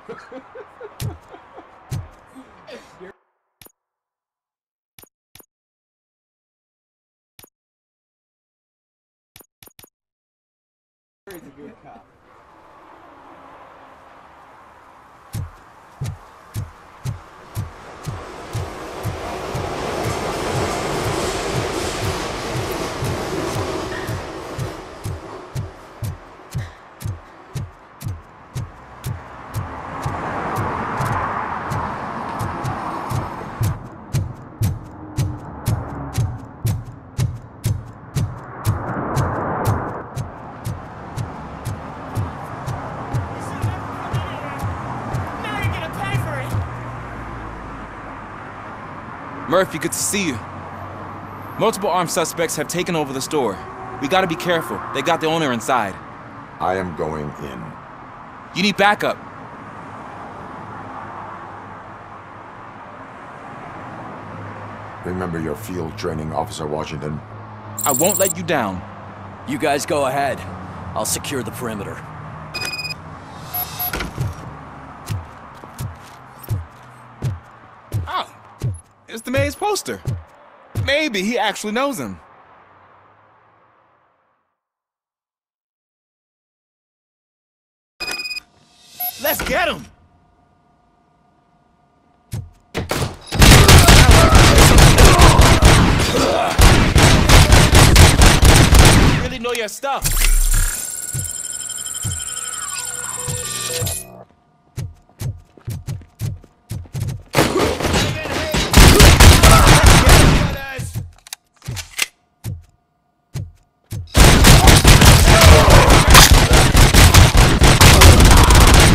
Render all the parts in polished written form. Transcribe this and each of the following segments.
He's a good cop. Murphy, good to see you. Multiple armed suspects have taken over the store. We gotta be careful. They got the owner inside. I am going in. You need backup. Remember your field training, Officer Washington. I won't let you down. You guys go ahead. I'll secure the perimeter. Oh, it's the mayor's poster. Maybe he actually knows him. Let's get him! You really know your stuff.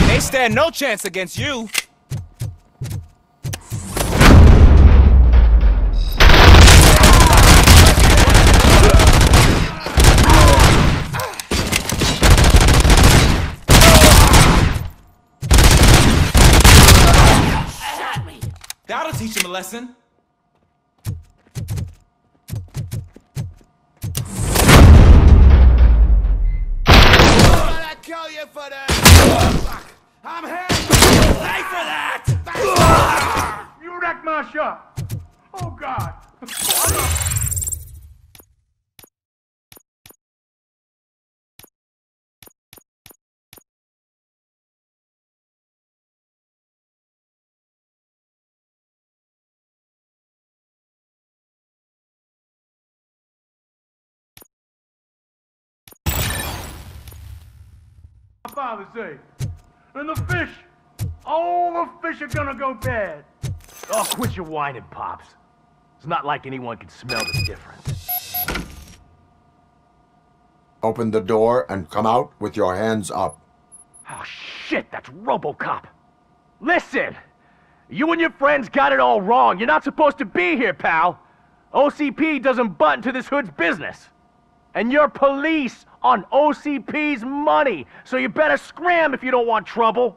They stand no chance against you. That'll teach him a lesson. I kill you for that! I'm here! Pay for that! You wrecked my shop! Oh, God! My father say, and the fish, all the fish are gonna go bad. Oh, quit your whining, Pops. It's not like anyone can smell the difference. Open the door and come out with your hands up. Oh, shit, that's Robocop. Listen, you and your friends got it all wrong. You're not supposed to be here, pal. OCP doesn't butt into this hood's business. And you're police on OCP's money, so you better scram if you don't want trouble.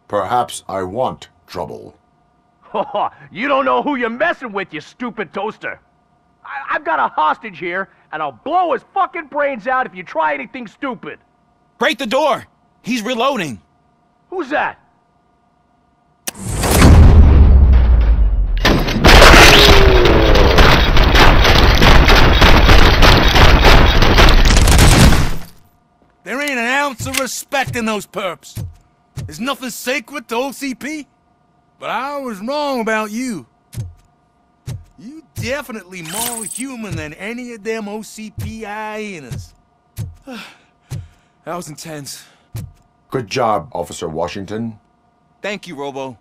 Perhaps I want trouble. You don't know who you're messing with, you stupid toaster. I've got a hostage here, and I'll blow his fucking brains out if you try anything stupid. Break the door! He's reloading. Who's that? There ain't an ounce of respect in those perps. There's nothing sacred to OCP. But I was wrong about you. You definitely more human than any of them OCP hyenas. That was intense. Good job, Officer Washington. Thank you, Robo.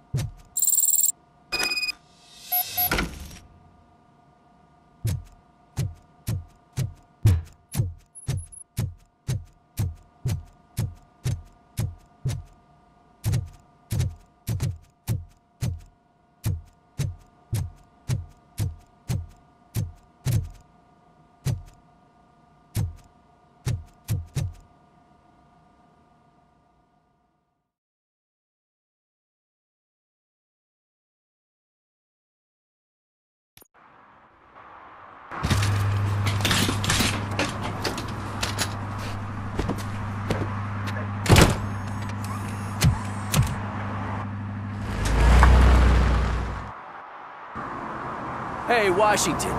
Hey, Washington.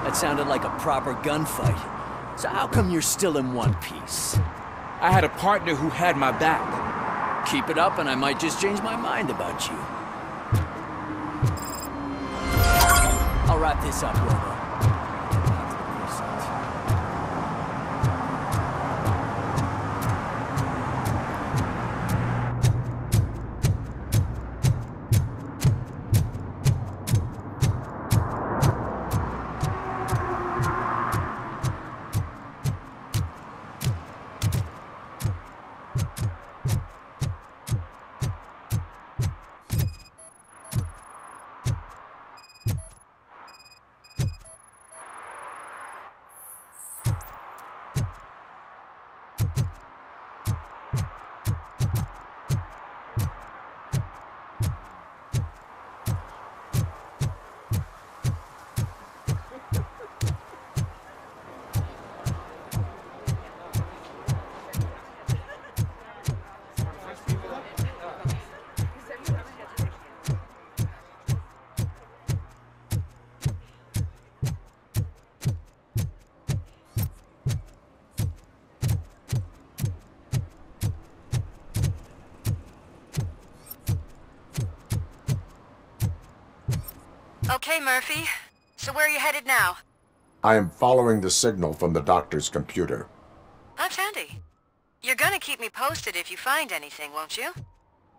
That sounded like a proper gunfight. So how come you're still in one piece? I had a partner who had my back. Keep it up and I might just change my mind about you. I'll wrap this up, Robo. Okay, Murphy. So where are you headed now? I am following the signal from the doctor's computer. That's handy. You're gonna keep me posted if you find anything, won't you?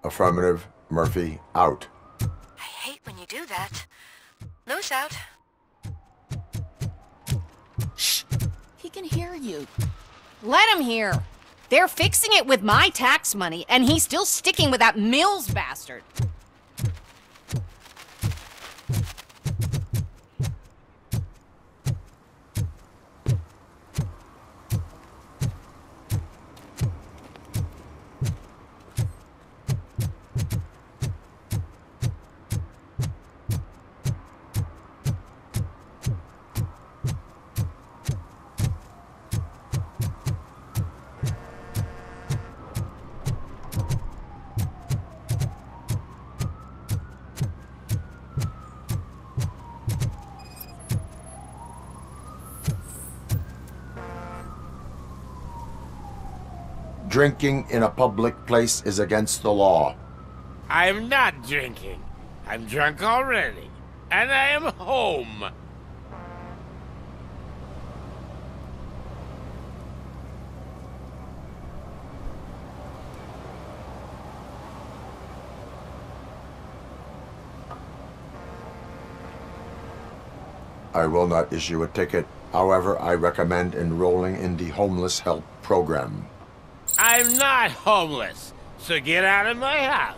Affirmative. Murphy, out. I hate when you do that. Loose out. Shh! He can hear you. Let him hear. They're fixing it with my tax money, and he's still sticking with that Mills bastard. Drinking in a public place is against the law. I'm not drinking. I'm drunk already. And I am home. I will not issue a ticket. However, I recommend enrolling in the homeless help program. I'm not homeless, so get out of my house.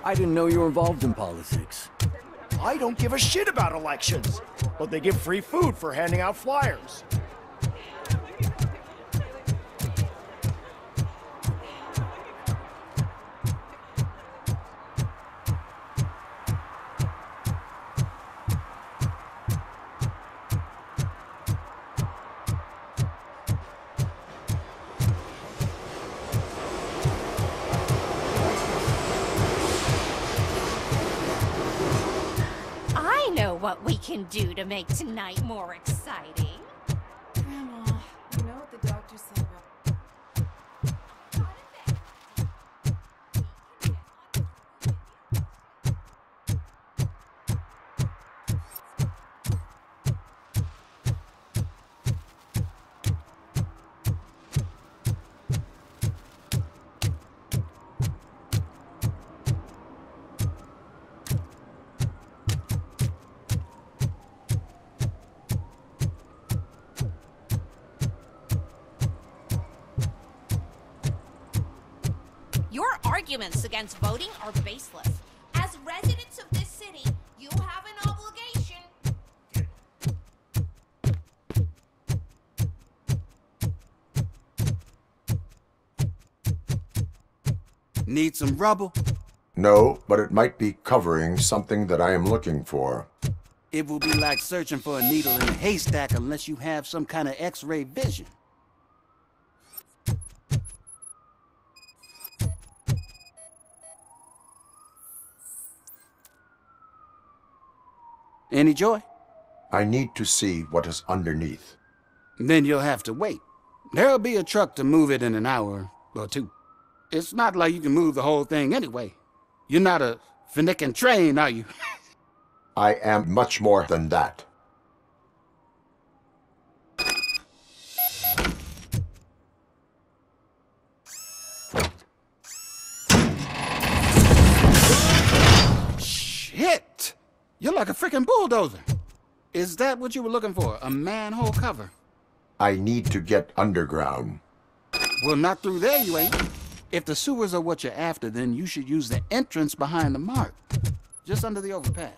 I didn't know you were involved in politics. I don't give a shit about elections, but they give free food for handing out flyers. What we can do to make tonight more exciting. Grandma, you know what the doctor said about... arguments against voting are baseless. As residents of this city, you have an obligation. Need some rubble? No, but it might be covering something that I am looking for. It will be like searching for a needle in a haystack unless you have some kind of X-ray vision. Any joy? I need to see what is underneath. Then you'll have to wait. There'll be a truck to move it in an hour or two. It's not like you can move the whole thing anyway. You're not a finicking train, are you? I am much more than that. Shit! You're like a freaking bulldozer. Is that what you were looking for? A manhole cover? I need to get underground. Well, not through there, you ain't. If the sewers are what you're after, then you should use the entrance behind the mark. Just under the overpass.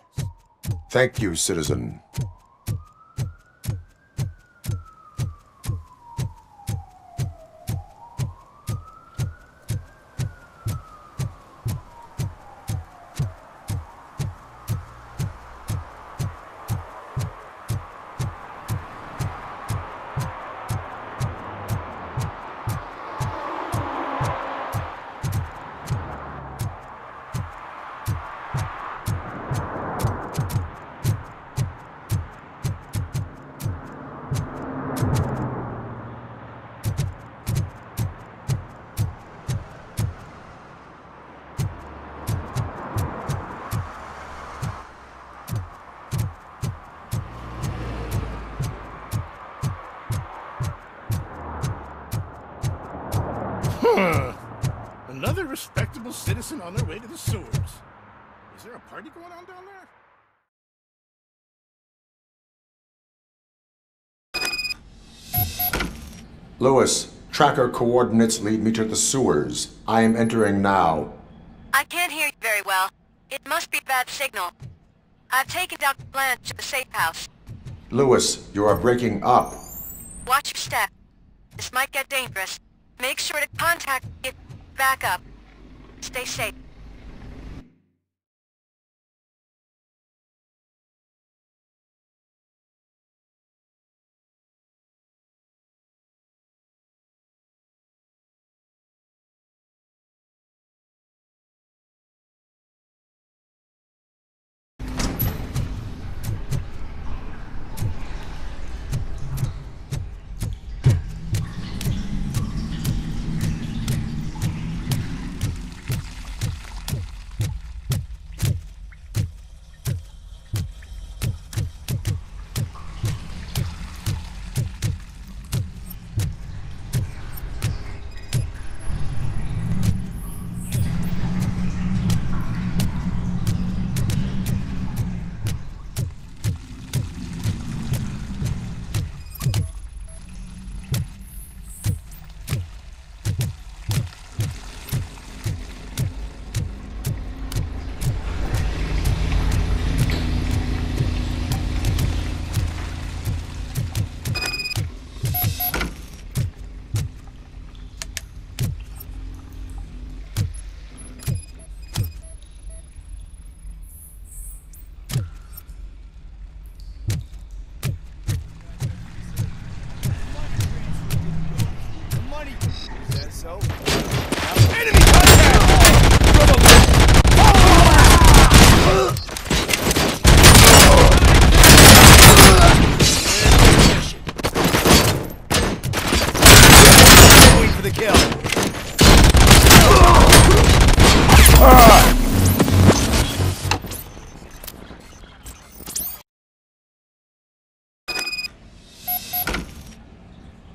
Thank you, citizen. Another respectable citizen on their way to the sewers. Is there a party going on down there? Lewis, tracker coordinates lead me to the sewers. I am entering now. I can't hear you very well. It must be bad signal. I've taken Dr. Blanche to the safe house. Lewis, you are breaking up. Watch your step. This might get dangerous. Make sure to contact me. Back up. Stay safe.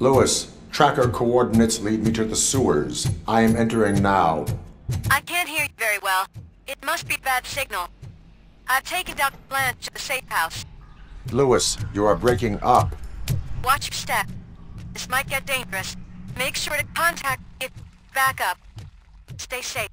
Lewis, tracker coordinates lead me to the sewers. I am entering now. I can't hear you very well. It must be bad signal. I've taken Dr. Blanche to the safe house. Lewis, you are breaking up. Watch your step. This might get dangerous. Make sure to contact me. Back up. Stay safe.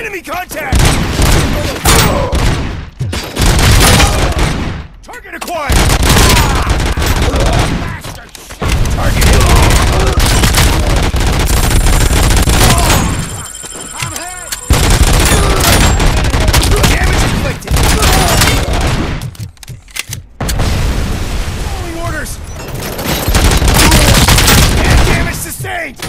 Enemy contact! Target acquired! Target hit! I'm hit! Damage inflicted! Following orders! And damage sustained!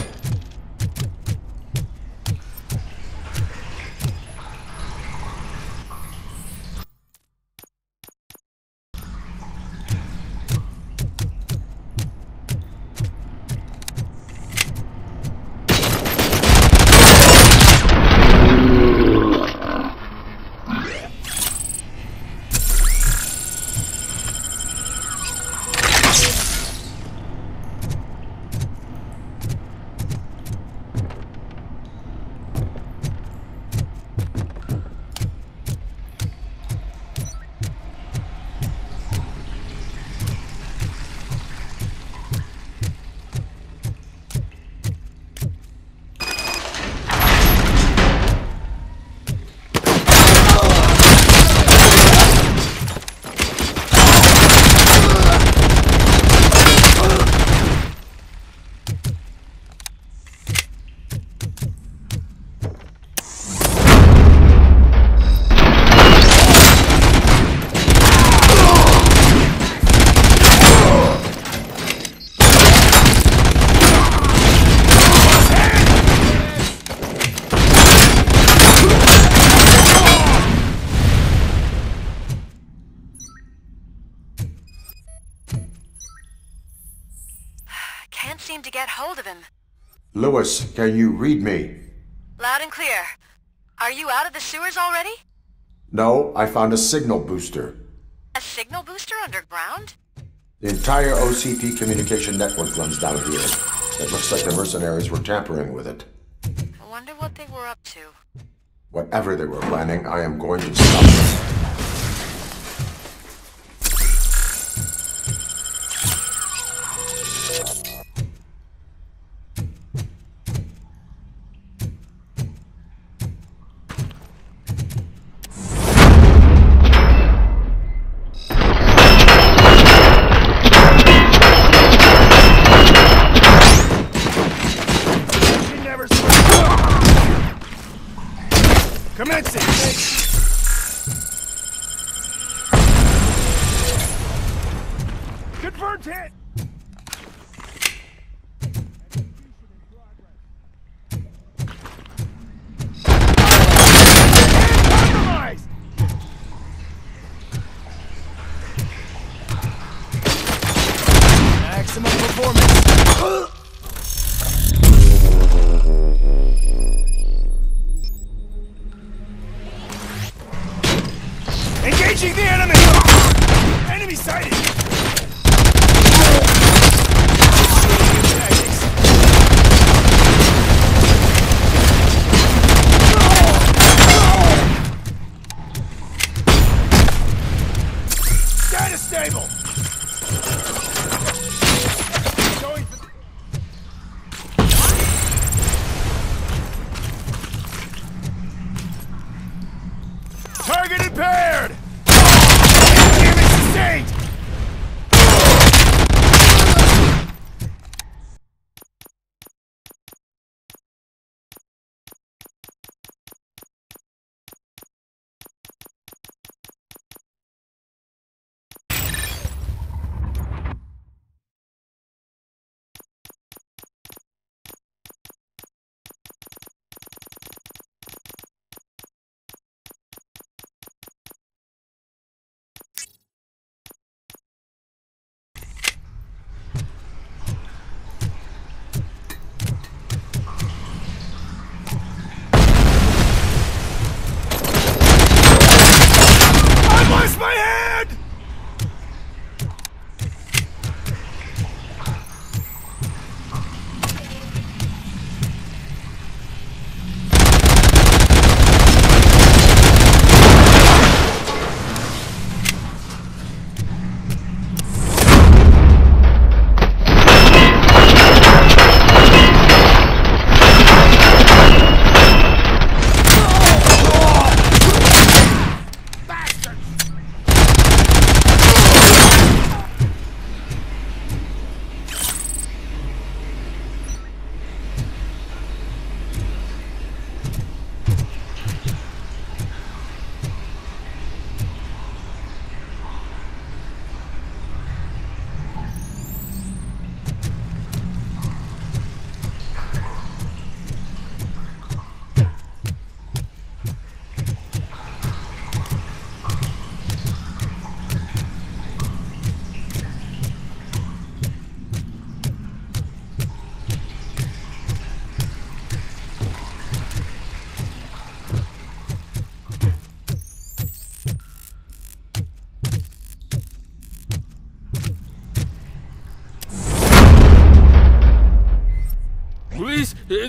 Can't seem to get hold of him. Lewis, can you read me? Loud and clear. Are you out of the sewers already? No, I found a signal booster. A signal booster underground? The entire OCP communication network runs down here. It looks like the mercenaries were tampering with it. I wonder what they were up to. Whatever they were planning, I am going to stop them. Commencing! Confirmed hit! Compromised! Maximum performance! Engaging the enemy! Enemy sighted! Status stable! Going for... Target impaired! Damage sustained!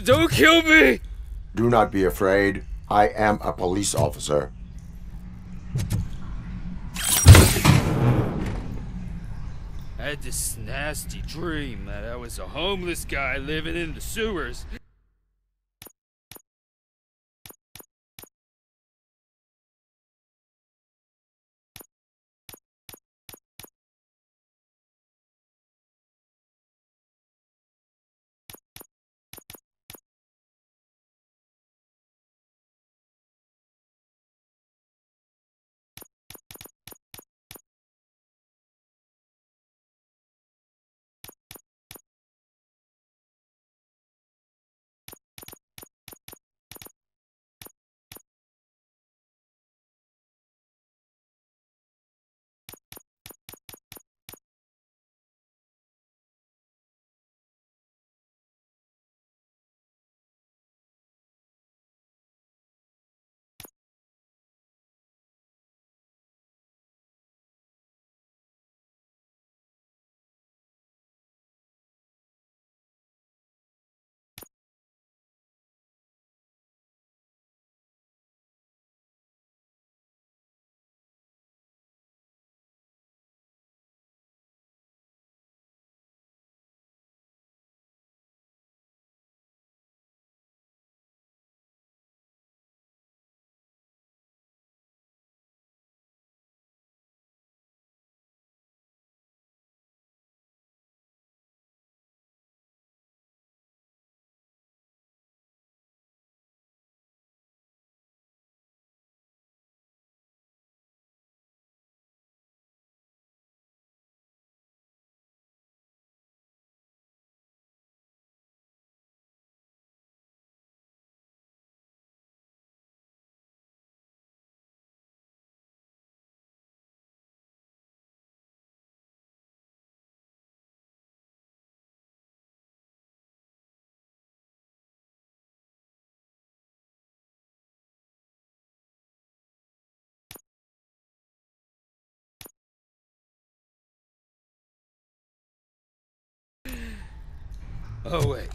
Don't kill me! Do not be afraid. I am a police officer. I had this nasty dream that I was a homeless guy living in the sewers. Oh, wait.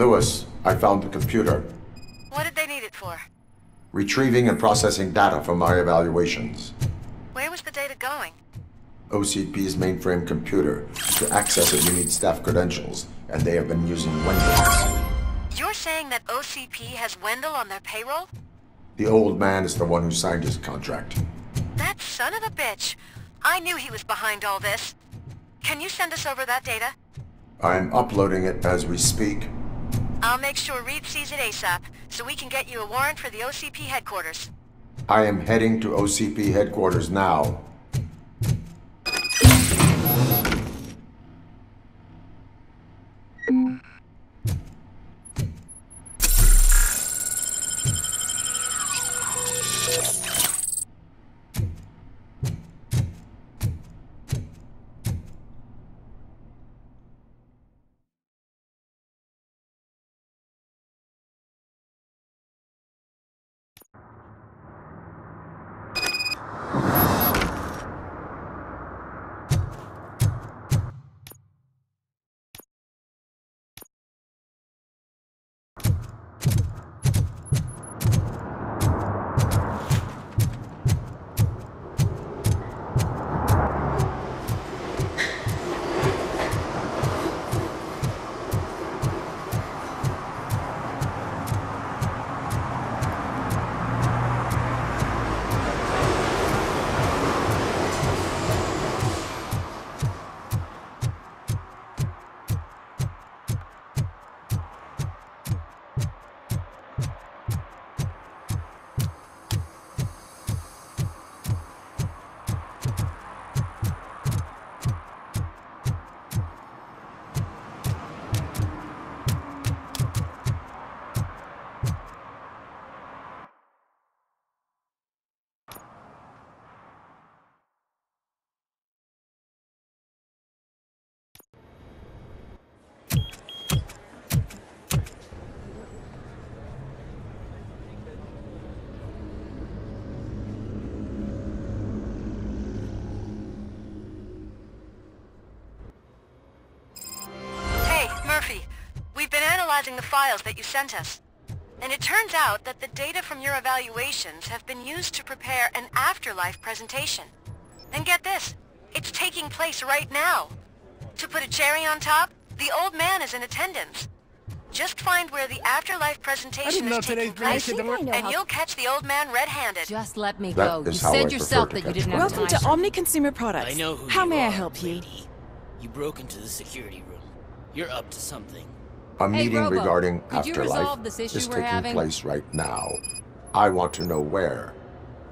Lewis, I found the computer. What did they need it for? Retrieving and processing data from my evaluations. Where was the data going? OCP's mainframe computer. To access it, you need staff credentials, and they have been using Wendell's. You're saying that OCP has Wendell on their payroll? The old man is the one who signed his contract. That son of a bitch! I knew he was behind all this. Can you send us over that data? I'm uploading it as we speak. I'll make sure Reed sees it ASAP, so we can get you a warrant for the OCP headquarters. I am heading to OCP headquarters now. We've been analyzing the files that you sent us. And it turns out that the data from your evaluations have been used to prepare an afterlife presentation. And get this, it's taking place right now. To put a cherry on top, the old man is in attendance. Just find where the afterlife presentation is taking place, and you'll catch the old man red-handed. Just let me That go. is You how I said yourself prefer to that you catch didn't have Welcome time. to Omni Consumer Products. I know who How you may I are, help you? lady. You broke into the security room. You're up to something. A meeting Robo, regarding could you resolve afterlife this issue is we're taking having? place right now. I want to know where.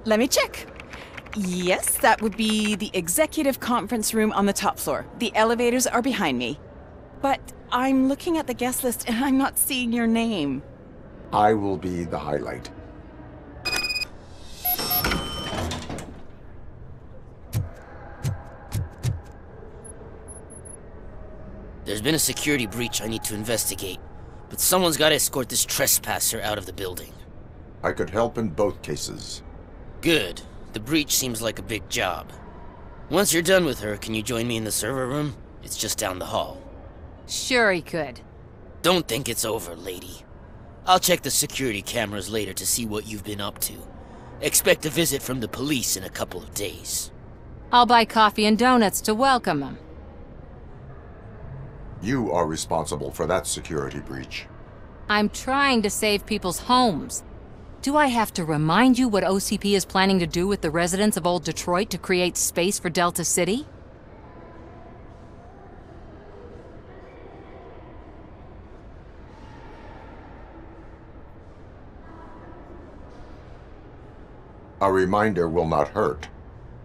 Let me check. Yes, that would be the executive conference room on the top floor. The elevators are behind me. But I'm looking at the guest list and I'm not seeing your name. I will be the highlight. There's been a security breach I need to investigate, but someone's got to escort this trespasser out of the building. I could help in both cases. Good. The breach seems like a big job. Once you're done with her, can you join me in the server room? It's just down the hall. Sure he could. Don't think it's over, lady. I'll check the security cameras later to see what you've been up to. Expect a visit from the police in a couple of days. I'll buy coffee and donuts to welcome him. You are responsible for that security breach. I'm trying to save people's homes. Do I have to remind you what OCP is planning to do with the residents of Old Detroit to create space for Delta City? A reminder will not hurt.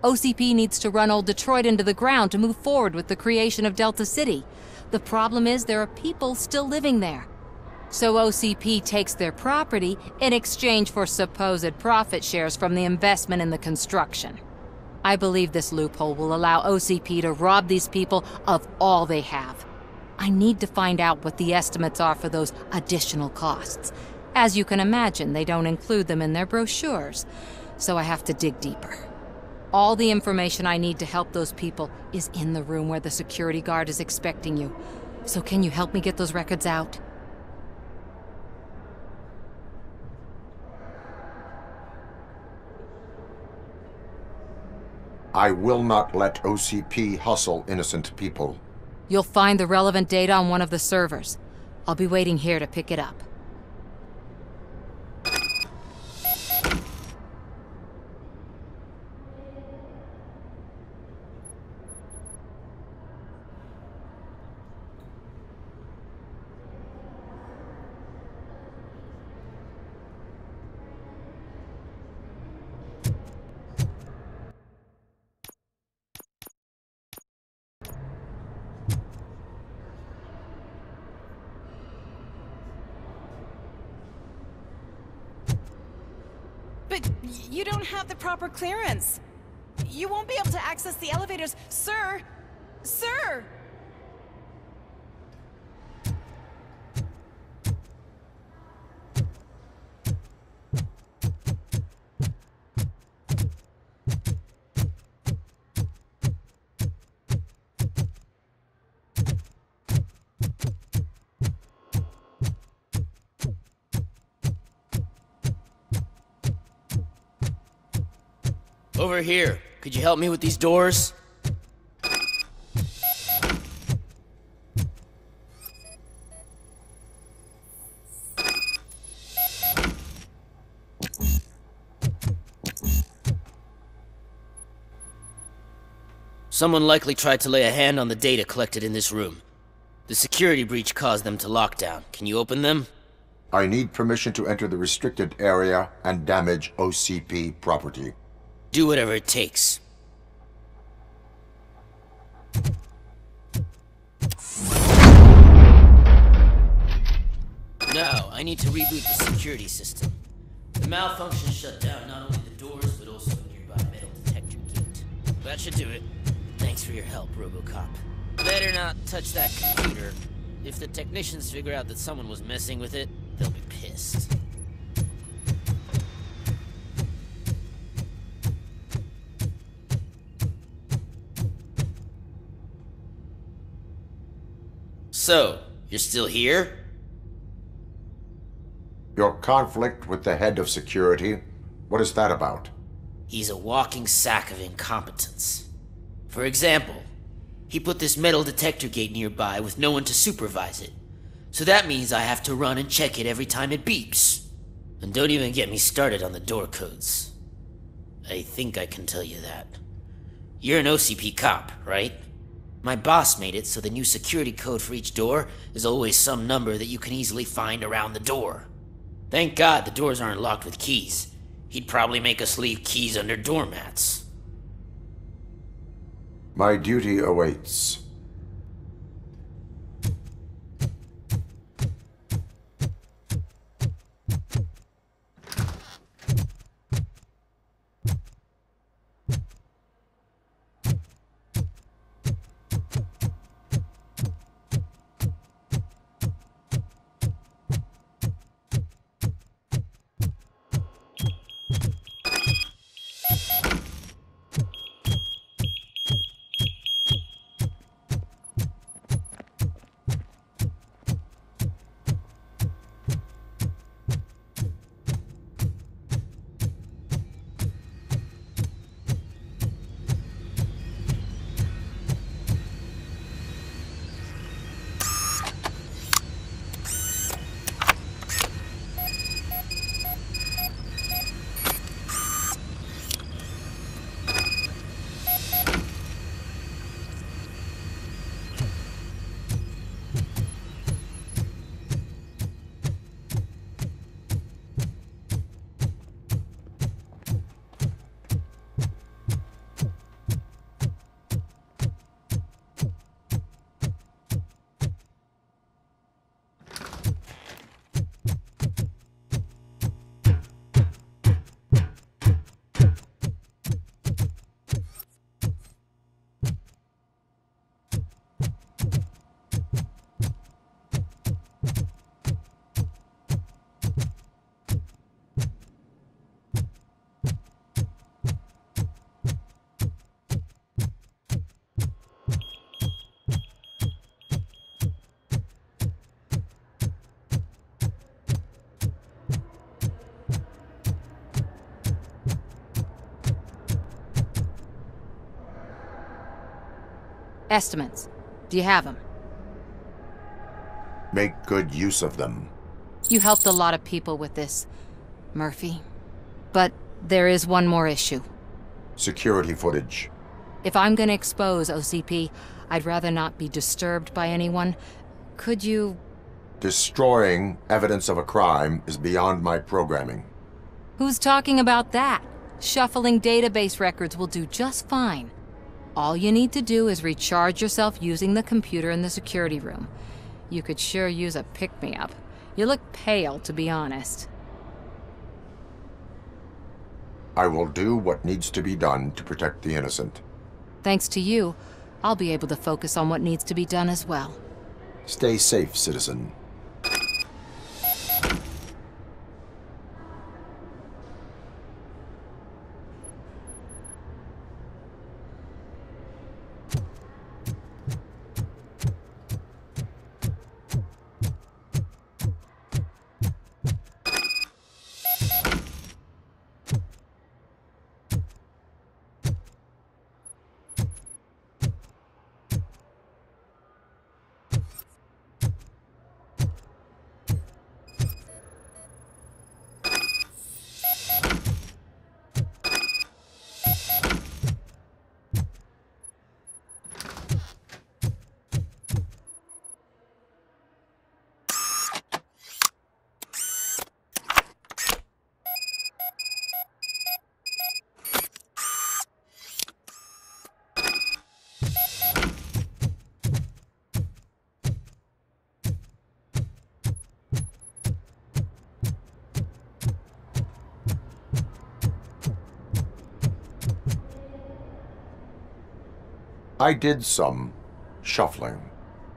OCP needs to run Old Detroit into the ground to move forward with the creation of Delta City. The problem is there are people still living there. So OCP takes their property in exchange for supposed profit shares from the investment in the construction. I believe this loophole will allow OCP to rob these people of all they have. I need to find out what the estimates are for those additional costs. As you can imagine, they don't include them in their brochures, so I have to dig deeper. All the information I need to help those people is in the room where the security guard is expecting you. So can you help me get those records out? I will not let OCP hustle innocent people. You'll find the relevant data on one of the servers. I'll be waiting here to pick it up. But you don't have the proper clearance. You won't be able to access the elevators. Sir! Sir! Over here. Could you help me with these doors? Someone likely tried to lay a hand on the data collected in this room. The security breach caused them to lock down. Can you open them? I need permission to enter the restricted area and damage OCP property. Do whatever it takes. Now, I need to reboot the security system. The malfunction shut down not only the doors, but also a nearby metal detector gate. That should do it. Thanks for your help, Robocop. Better not touch that computer. If the technicians figure out that someone was messing with it, they'll be pissed. So, you're still here? Your conflict with the head of security, what is that about? He's a walking sack of incompetence. For example, he put this metal detector gate nearby with no one to supervise it. So that means I have to run and check it every time it beeps. And don't even get me started on the door codes. I think I can tell you that. You're an OCP cop, right? My boss made it so the new security code for each door is always some number that you can easily find around the door. Thank God the doors aren't locked with keys. He'd probably make us leave keys under doormats. My duty awaits. Estimates. Do you have them? Make good use of them. You helped a lot of people with this, Murphy. But there is one more issue. Security footage. If I'm gonna expose OCP, I'd rather not be disturbed by anyone. Could you... Destroying evidence of a crime is beyond my programming. Who's talking about that? Shuffling database records will do just fine. All you need to do is recharge yourself using the computer in the security room. You could sure use a pick-me-up. You look pale, to be honest. I will do what needs to be done to protect the innocent. Thanks to you, I'll be able to focus on what needs to be done as well. Stay safe, citizen. I did some shuffling.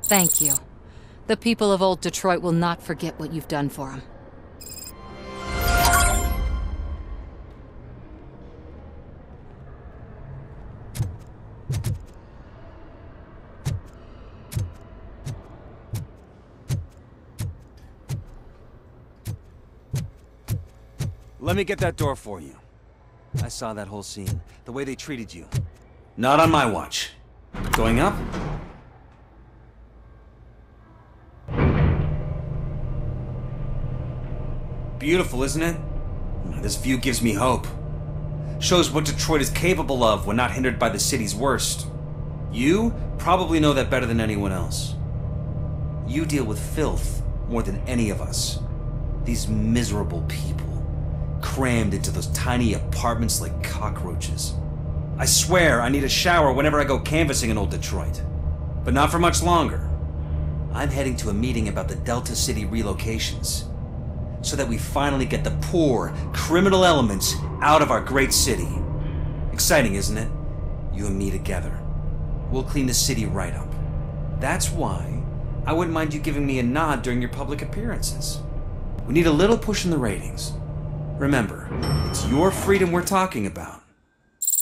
Thank you. The people of Old Detroit will not forget what you've done for them. Let me get that door for you. I saw that whole scene. The way they treated you. Not on my watch. Going up? Beautiful, isn't it? This view gives me hope. Shows what Detroit is capable of when not hindered by the city's worst. You probably know that better than anyone else. You deal with filth more than any of us. These miserable people, crammed into those tiny apartments like cockroaches. I swear I need a shower whenever I go canvassing in Old Detroit. But not for much longer. I'm heading to a meeting about the Delta City relocations, so that we finally get the poor, criminal elements out of our great city. Exciting, isn't it? You and me together. We'll clean the city right up. That's why I wouldn't mind you giving me a nod during your public appearances. We need a little push in the ratings. Remember, it's your freedom we're talking about.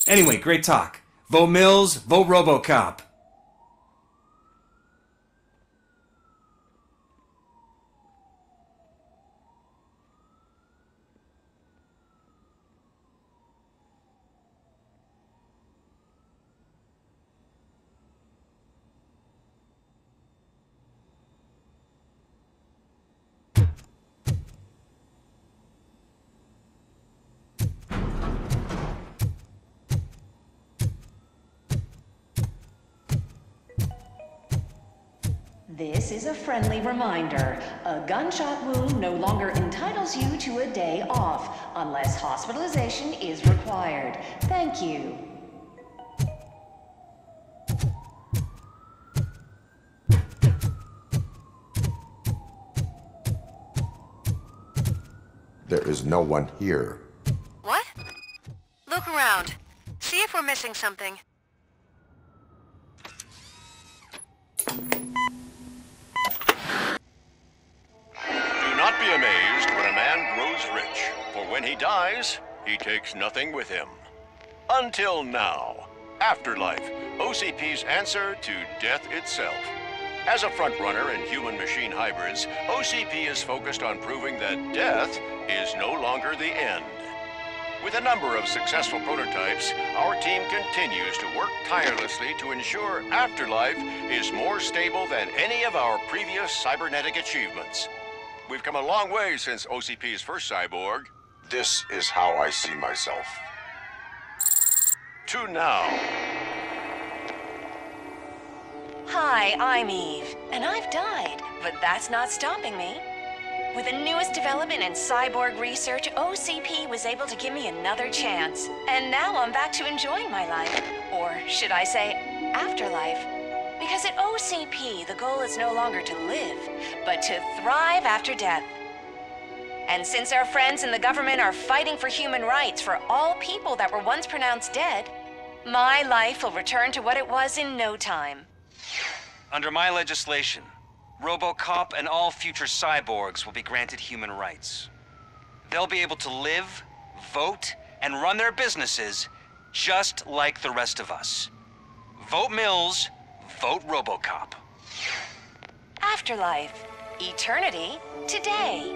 Anyway, great talk. Vote Mills, vote Robocop. This is a friendly reminder. A gunshot wound no longer entitles you to a day off, unless hospitalization is required. Thank you. There is no one here. What? Look around. See if we're missing something. Do not be amazed when a man grows rich, for when he dies, he takes nothing with him. Until now. Afterlife, OCP's answer to death itself. As a frontrunner in human-machine hybrids, OCP is focused on proving that death is no longer the end. With a number of successful prototypes, our team continues to work tirelessly to ensure Afterlife is more stable than any of our previous cybernetic achievements. We've come a long way since OCP's first cyborg. This is how I see myself. To now. Hi, I'm Eve, and I've died, but that's not stopping me. With the newest development in cyborg research, OCP was able to give me another chance. And now I'm back to enjoying my life. Or should I say, afterlife. Because at OCP, the goal is no longer to live, but to thrive after death. And since our friends in the government are fighting for human rights for all people that were once pronounced dead, my life will return to what it was in no time. Under my legislation, Robocop and all future cyborgs will be granted human rights. They'll be able to live, vote, and run their businesses just like the rest of us. Vote Mills, vote Robocop. Afterlife. Eternity. Today.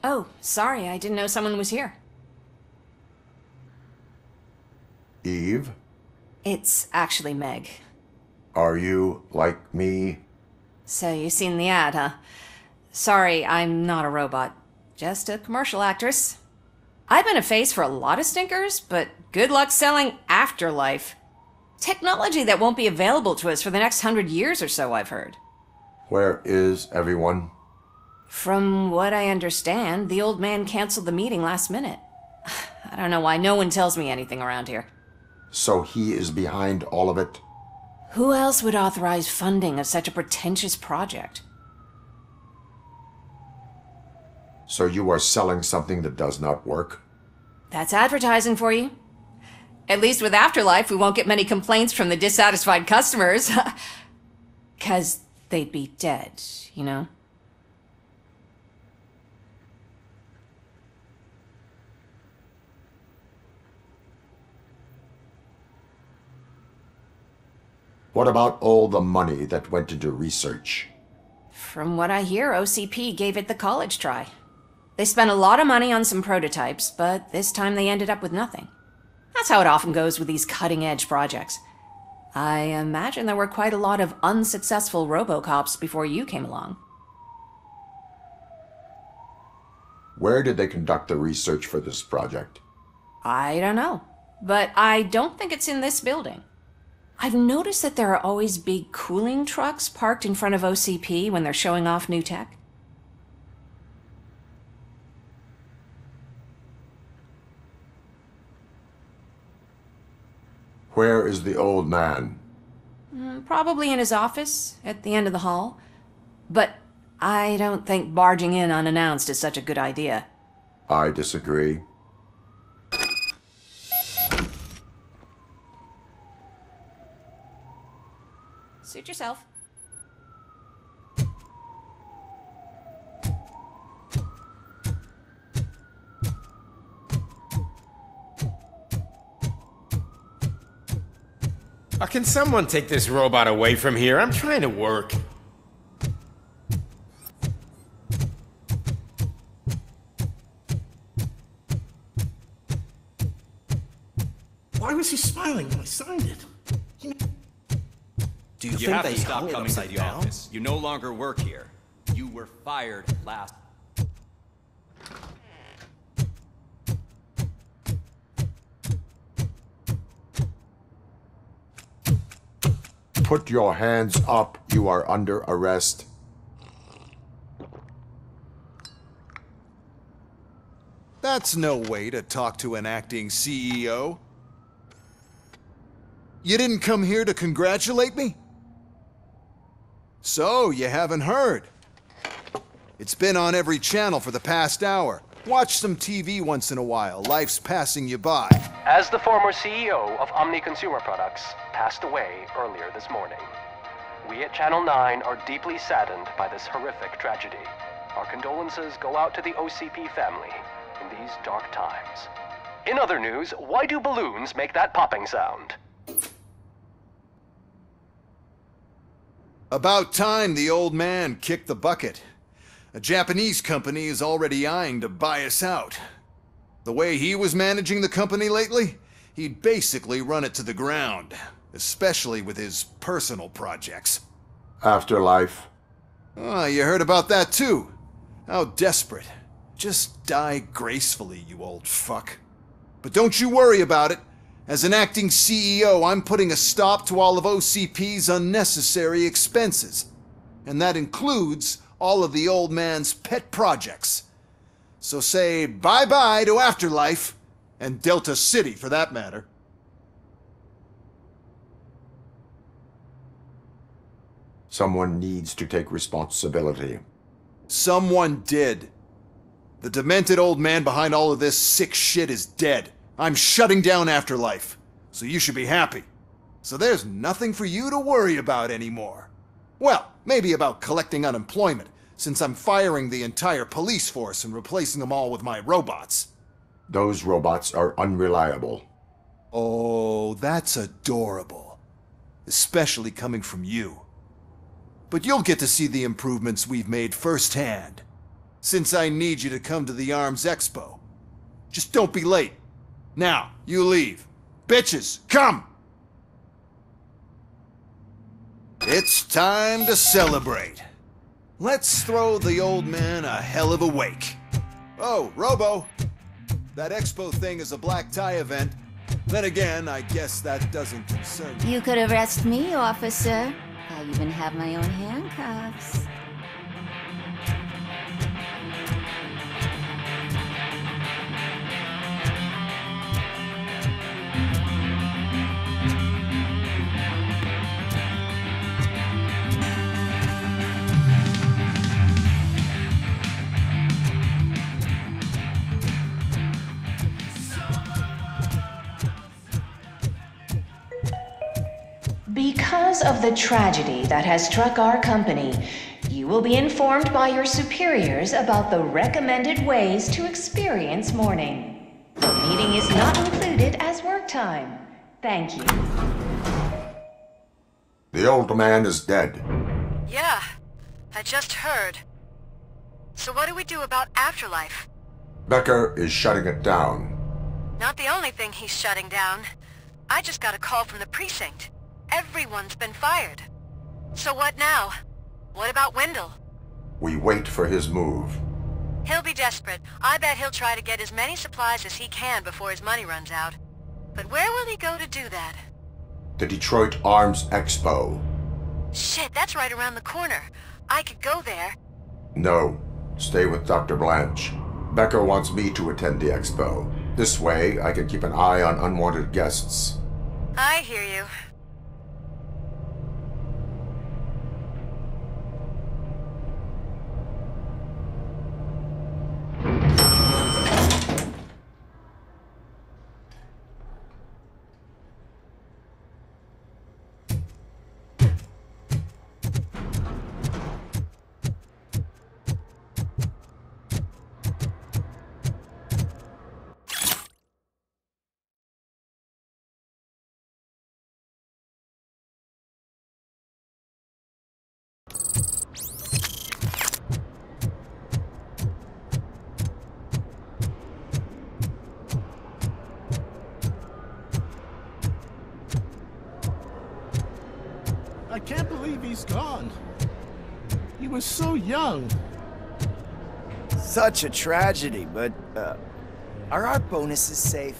Oh, sorry, I didn't know someone was here. Eve? It's actually Meg. Are you like me? So you've seen the ad, huh? Sorry, I'm not a robot. Just a commercial actress. I've been a face for a lot of stinkers, but good luck selling Afterlife. Technology that won't be available to us for the next 100 years or so, I've heard. Where is everyone? From what I understand, the old man canceled the meeting last minute. I don't know why no one tells me anything around here. So he is behind all of it? Who else would authorize funding of such a pretentious project? So you are selling something that does not work? That's advertising for you. At least with Afterlife, we won't get many complaints from the dissatisfied customers. 'Cause they'd be dead, you know? What about all the money that went into research? From what I hear, OCP gave it the college try. They spent a lot of money on some prototypes, but this time they ended up with nothing. That's how it often goes with these cutting-edge projects. I imagine there were quite a lot of unsuccessful Robocops before you came along. Where did they conduct the research for this project? I don't know, but I don't think it's in this building. I've noticed that there are always big cooling trucks parked in front of OCP when they're showing off new tech. Where is the old man? Probably in his office, at the end of the hall. But I don't think barging in unannounced is such a good idea. I disagree. Suit yourself. Can someone take this robot away from here? I'm trying to work. Why was he smiling when I signed it? Do you think have to stop coming to the office. You no longer work here. You were fired last. Put your hands up. You are under arrest. That's no way to talk to an acting CEO. You didn't come here to congratulate me? So, you haven't heard. It's been on every channel for the past hour. Watch some TV once in a while. Life's passing you by. As the former CEO of Omni Consumer Products passed away earlier this morning, we at Channel 9 are deeply saddened by this horrific tragedy. Our condolences go out to the OCP family in these dark times. In other news, why do balloons make that popping sound? About time the old man kicked the bucket. A Japanese company is already eyeing to buy us out. The way he was managing the company lately, he'd basically run it to the ground, especially with his personal projects. Afterlife. Oh, you heard about that too. How desperate. Just die gracefully, you old fuck. But don't you worry about it. As an acting CEO, I'm putting a stop to all of OCP's unnecessary expenses. And that includes all of the old man's pet projects. So say bye-bye to Afterlife, and Delta City for that matter. Someone needs to take responsibility. Someone did. The demented old man behind all of this sick shit is dead. I'm shutting down Afterlife, so you should be happy. So there's nothing for you to worry about anymore. Well, maybe about collecting unemployment, since I'm firing the entire police force and replacing them all with my robots. Those robots are unreliable. Oh, that's adorable. Especially coming from you. But you'll get to see the improvements we've made firsthand, since I need you to come to the ARMS Expo. Just don't be late. Now, you leave. Bitches, come! It's time to celebrate. Let's throw the old man a hell of a wake. Oh, Robo, that expo thing is a black tie event. Then again, I guess that doesn't concern you. You could arrest me, officer. I even have my own handcuffs. Because of the tragedy that has struck our company, you will be informed by your superiors about the recommended ways to experience mourning. The meeting is not included as work time. Thank you. The old man is dead. Yeah, I just heard. So what do we do about Afterlife? Becker is shutting it down. Not the only thing he's shutting down. I just got a call from the precinct. Everyone's been fired. So what now? What about Wendell? We wait for his move. He'll be desperate. I bet he'll try to get as many supplies as he can before his money runs out. But where will he go to do that? The Detroit Arms Expo. Shit, that's right around the corner. I could go there. No. Stay with Dr. Blanche. Becker wants me to attend the expo. This way, I can keep an eye on unwanted guests. I hear you. I can't believe he's gone. He was so young. Such a tragedy, but, are our bonuses safe?